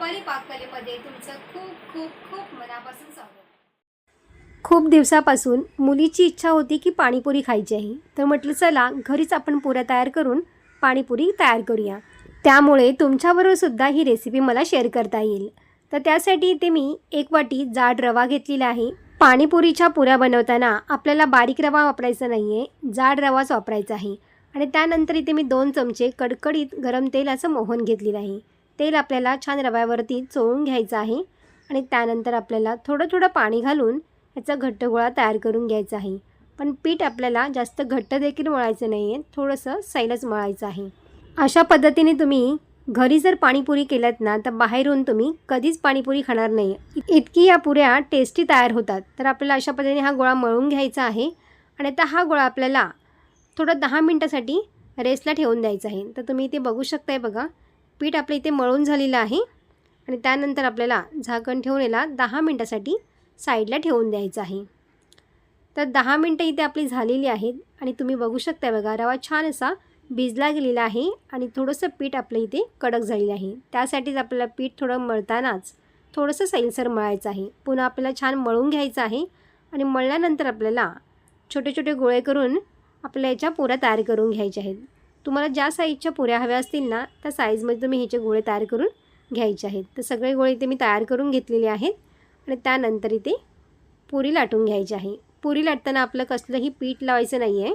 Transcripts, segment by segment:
रुपाली पाककलेमध्ये तुमचं खूप खूप खूप मनापासून स्वागत। खूप दिवसापासून मुलीची इच्छा होती की पाणीपुरी खायची आहे, तर म्हटलं चला घरीच आपण पुऱ्या तयार करून पाणीपुरी तयार करूया। त्यामुळे तुमच्याबरोबर सुद्धा ही रेसिपी मला शेअर करता येईल। तर त्यासाठी इथे मी 1 वाटी जाड रवा घेतलेला आहे। पाणीपुरीच्या पुऱ्या बनवताना आपल्याला बारीक रवा वापरायचा नाही आहे, जाड रवाच वापरायचा आहे। आणि त्यानंतर इथे मी 2 चमचे कडकडीत गरम तेलाचं मोहन घेतलेलं आहे। तेल आपल्याला छान रव्यावरती चोळून घ्यायचं आहे आणि त्यानंतर आपल्याला थोडं थोडं पाणी घालून याचा घट्ट गोळा तयार करून घ्यायचा आहे। पण पीठ आपल्याला जास्त घट्ट देखील मळायचं नाही आहे, थोडंसं सैलच मळायचं आहे। अशा पद्धतीने तुम्ही घरी जर पाणीपुरी केल्यात ना, तर बाहेरून तुम्ही कधीच पाणीपुरी खाणार नाही, इतकी या पुऱ्या टेस्टी तयार होतात। तर आपल्याला अशा पद्धतीने हा गोळा मळून घ्यायचा आहे आणि आता हा गोळा आपल्याला थोडं 10 मिनिटासाठी रेस्टला ठेवून द्यायचा आहे। तर तुम्ही इथे बघू शकताय बघा, पीठ आपलं इथे मळून झालेलं आहे आणि त्यानंतर आपल्याला झाकण ठेवून याला 10 मिनिटासाठी साईडला ठेवून द्यायचं आहे। तर 10 मिनिटं इथे आपली झालेली आहेत आणि तुम्ही बघू शकताय बघा, रवा छान असा भिजला गेलेला आहे आणि थोडंसं पीठ आपलं इथे कडक झालेलं आहे। त्यासाठीच आपल्याला पीठ थोडं मळतानाच थोडंसं सैलसर मळायचं आहे। पुन्हा आपल्याला छान मळून घ्यायचं आहे आणि मळल्यानंतर आपल्याला छोटे छोटे गोळे करून आपल्या याच्या पुऱ्या तयार करून घ्यायच्या आहेत। तुम्हाला ज्या साईजच्या पुऱ्या हव्या असतील ना, त्या साईजमध्ये तुम्ही ह्याचे गोळे तयार करून घ्यायचे आहेत। तर सगळे गोळे इथे मी तयार करून घेतलेले आहेत आणि त्यानंतर इथे पुरी लाटून घ्यायची आहे। पुरी लाटताना आपलं कसलंही पीठ लावायचं नाही आहे,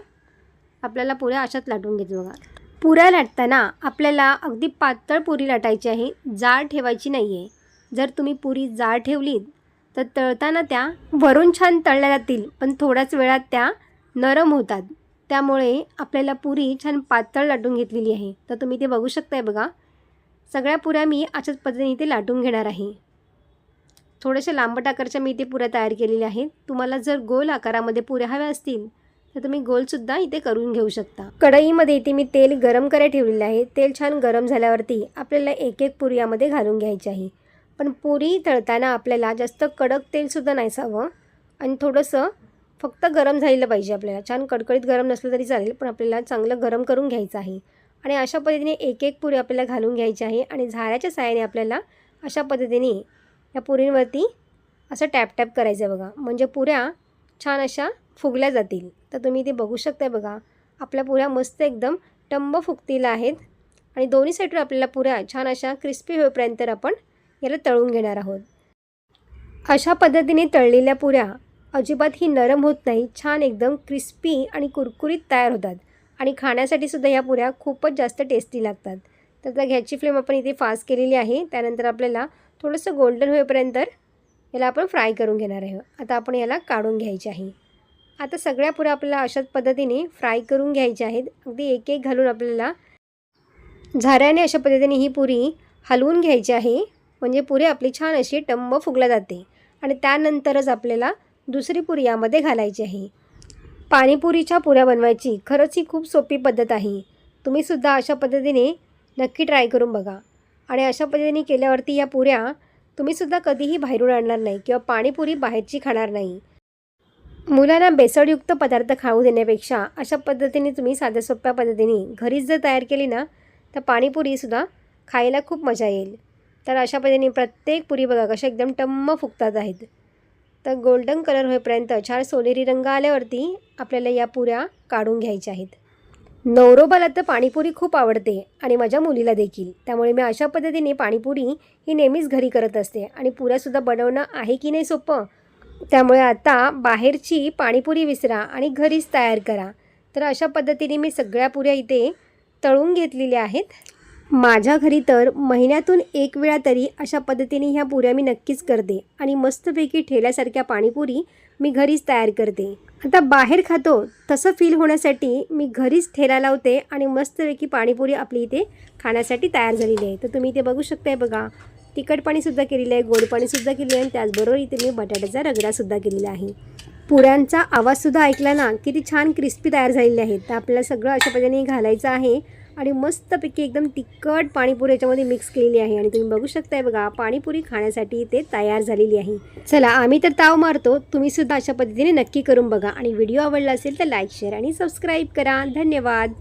आपल्याला पुऱ्या अशाच लाटून घ्यायचं बघा। पुऱ्या लाटताना आपल्याला अगदी पातळ पुरी लाटायची आहे, जाड ठेवायची नाही आहे। जर तुम्ही पुरी जाड ठेवलीत तर तळताना त्या वरून छान तळल्या जातील, पण थोड्याच वेळात त्या नरम होतात। त्यामुळे आपल्याला पुरी छान पातळ लाटून घेतलेली आहे। तर तुम्ही ते बघू शकताय बघा, सगळ्या पुऱ्या मी अशाच पद्धतीने इथे लाटून घेणार आहे। थोड्याशा लांबट आकाराच्या मी इथे पुऱ्या तयार केलेल्या आहेत। तुम्हाला जर गोल आकारामध्ये पुऱ्या हव्या असतील तर तुम्ही गोलसुद्धा इथे करून घेऊ शकता। कढईमध्ये इथे मी तेल गरम करायला ठेवलेलं आहे। तेल छान गरम झाल्यावरती आपल्याला एक एक पुरी यामध्ये घालून घ्यायची आहे। पण पुरी तळताना आपल्याला जास्त कडक तेलसुद्धा नाही हवं आणि थोडंसं फक्त गरम झालेलं पाहिजे। आपल्याला छान कडकडीत गरम नसलं तरी चालेल, पण आपल्याला चांगलं गरम करून घ्यायचं आहे। आणि अशा पद्धतीने एक एक पुरी आपल्याला घालून घ्यायची आहे आणि झाऱ्याच्या साहाय्याने आपल्याला अशा पद्धतीने या पुरींवरती असं टॅप टॅप करायचं आहे बघा, म्हणजे पुऱ्या छान अशा फुगल्या जातील। तर तुम्ही ते बघू शकताय बघा, आपल्या पुऱ्या मस्त एकदम टम्म फुगतील आहेत आणि दोन्ही साईडवर आपल्याला पुऱ्या छान अशा क्रिस्पी होईपर्यंत आपण याला तळून घेणार आहोत। अशा पद्धतीने तळलेल्या पुऱ्या अजिबातही नरम होत नाही, छान एकदम क्रिस्पी आणि कुरकुरीत तयार होतात आणि खाण्यासाठी सुद्धा या पुऱ्या खूपच जास्त टेस्टी लागतात। तर त्या गॅसची फ्लेम आपण इथे फास्ट केलेली आहे। त्यानंतर आपल्याला थोडंसं गोल्डन होईपर्यंत याला आपण फ्राय करून घेणार आहे। आता आपण याला काढून घ्यायचे आहे। आता सगळ्या पुऱ्या आपल्याला अशाच पद्धतीने फ्राय करून घ्यायच्या आहेत। अगदी एक एक घालून आपल्याला झाऱ्याने अशा पद्धतीने ही पुरी हलवून घ्यायची आहे, म्हणजे पुरी आपली छान अशी टम्म फुगल्या जाते आणि त्यानंतरच आपल्याला दुसरी पुरी यामध्ये घालायची आहे। पाणीपुरीच्या पुऱ्या बनवायची खरंच ही खूप सोपी पद्धत आहे। तुम्हीसुद्धा अशा पद्धतीने नक्की ट्राय करून बघा आणि अशा पद्धतीने केल्यावरती या पुऱ्या तुम्हीसुद्धा कधीही बाहेरून आणणार नाही किंवा पाणीपुरी बाहेरची खाणार नाही। मुलांना बेसळयुक्त पदार्थ खाऊ देण्यापेक्षा अशा पद्धतीने तुम्ही साध्या सोप्या पद्धतीने घरीच जर तयार केली ना, तर पाणीपुरीसुद्धा खायला खूप मजा येईल। तर अशा पद्धतीने प्रत्येक पुरी बघा कशा एकदम टम्म फुगतात आहेत। तर गोल्डन कलर होईपर्यंत छान सोनेरी रंग आल्यावरती आपल्याला या पुऱ्या काढून घ्यायच्या आहेत। नवरोबाला तर पाणीपुरी खूप आवडते आणि माझ्या मुलीला देखील, त्यामुळे मी अशा पद्धतीने पाणीपुरी ही नेहमीच घरी करत असते आणि पुऱ्यासुद्धा बनवणं आहे की नाही सोपं। त्यामुळे आता बाहेरची पाणीपुरी विसरा आणि घरीच तयार करा। तर अशा पद्धतीने मी सगळ्या पुऱ्या इथे तळून घेतलेल्या आहेत। माझ्या घरी तर महिन्यातून 1 वेळा तरी अशा पद्धतीने ह्या पुऱ्या मी नक्कीच करते आणि मस्तपैकी ठेल्यासारख्या पाणीपुरी मी घरीच तयार करते। आता बाहेर खातो तसं फील होण्यासाठी मी घरीच ठेला लावते आणि मस्तपैकी पाणीपुरी आपली इथे खाण्यासाठी तयार झालेली आहे। तर तुम्ही इथे बघू शकताय बघा, तिखट पाणीसुद्धा केलेलं आहे, गोड पाणीसुद्धा केलेलं आहे आणि त्याचबरोबर इथे मी बटाट्याचा रगडासुद्धा केलेला आहे। पुऱ्यांचा आवाजसुद्धा ऐकला ना, किती छान क्रिस्पी तयार झालेले आहेत। तर आपल्याला सगळं अशा पद्धतीने घालायचं आहे आणि मस्तपैकी एकदम तिखट पाणीपुरी याच्यामध्ये मिक्स केलेली आहे आणि तुम्ही बघू शकताय बघा, पाणीपुरी खाण्यासाठी ते तयार झालेली आहे। चला आम्ही तर ताव मारतो, तुम्हीसुद्धा अशा पद्धतीने नक्की करून बघा आणि व्हिडिओ आवडला असेल तर लाईक, शेअर आणि सबस्क्राईब करा। धन्यवाद।